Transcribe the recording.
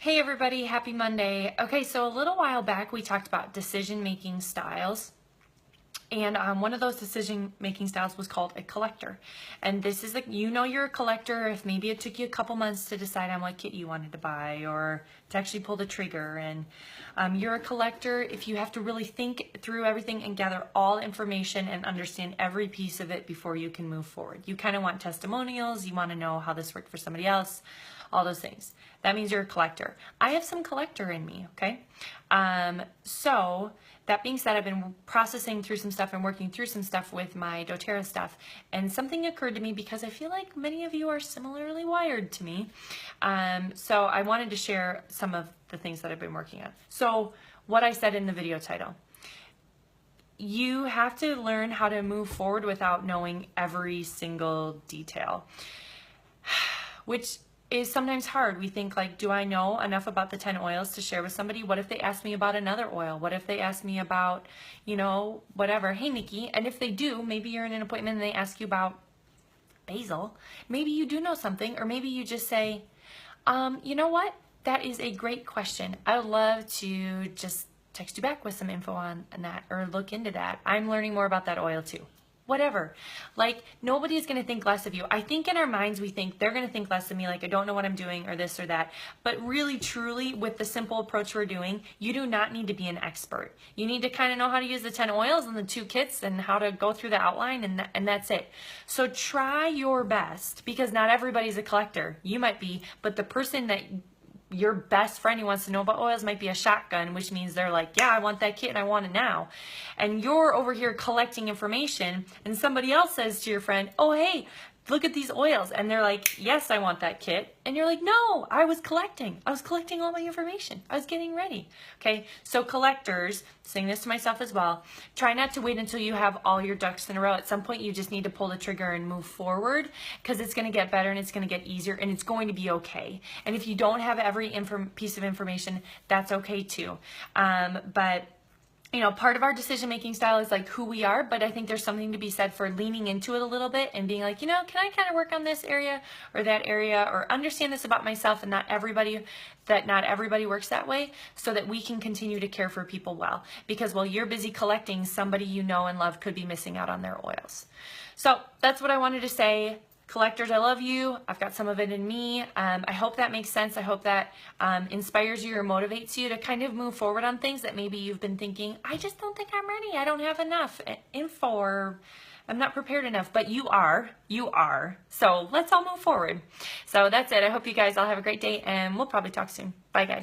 Hey everybody, happy Monday. Okay, so a little while back we talked about decision-making styles. And one of those decision-making styles was called a collector. And this is you're a collector if maybe it took you a couple months to decide on what kit you wanted to buy or to actually pull the trigger. And you're a collector if you have to really think through everything and gather all information and understand every piece of it before you can move forward. You kind of want testimonials, you want to know how this worked for somebody else, all those things. That means you're a collector. I have some collector in me, okay? So that being said, I've been processing through some stuff and working through some stuff with my doTERRA stuff, and something occurred to me because I feel like many of you are similarly wired to me. So I wanted to share some of the things that I've been working on. So what I said in the video title, you have to learn how to move forward without knowing every single detail, which is sometimes hard. We think like, do I know enough about the 10 oils to share with somebody? What if they ask me about another oil? What if they ask me about, whatever, hey Nikki, and if they do, maybe you're in an appointment and they ask you about basil, maybe you do know something, or maybe you just say, you know what, that is a great question. I would love to just text you back with some info on that or look into that. I'm learning more about that oil too. Whatever. Like, nobody's going to think less of you. I think in our minds we think they're going to think less of me, like I don't know what I'm doing or this or that. But really, truly, with the simple approach we're doing, you do not need to be an expert. You need to kind of know how to use the 10 oils and the 2 kits and how to go through the outline, and that's it. So try your best, because not everybody's a collector. You might be, but the person that your best friend who wants to know about oils might be a shotgun, which means they're like, yeah, I want that kit and I want it now. And you're over here collecting information, and somebody else says to your friend, oh, hey, look at these oils. And they're like, yes, I want that kit. And you're like, no, I was collecting all my information. I was getting ready. Okay, so collectors, saying this to myself as well, try not to wait until you have all your ducks in a row. At some point, you just need to pull the trigger and move forward, because it's going to get better and it's going to get easier and it's going to be okay. And if you don't have every piece of information, that's okay too. But part of our decision-making style is like who we are, but I think there's something to be said for leaning into it a little bit and being like, can I kind of work on this area or that area, or understand this about myself, and not everybody works that way, so that we can continue to care for people well. Because while you're busy collecting, somebody you know and love could be missing out on their oils. So that's what I wanted to say. Collectors, I love you. I've got some of it in me. I hope that makes sense. I hope that inspires you or motivates you to kind of move forward on things that maybe you've been thinking, I just don't think I'm ready. I don't have enough info, or I'm not prepared enough. But you are. So let's all move forward. So that's it. I hope you guys all have a great day, and we'll probably talk soon. Bye, guys.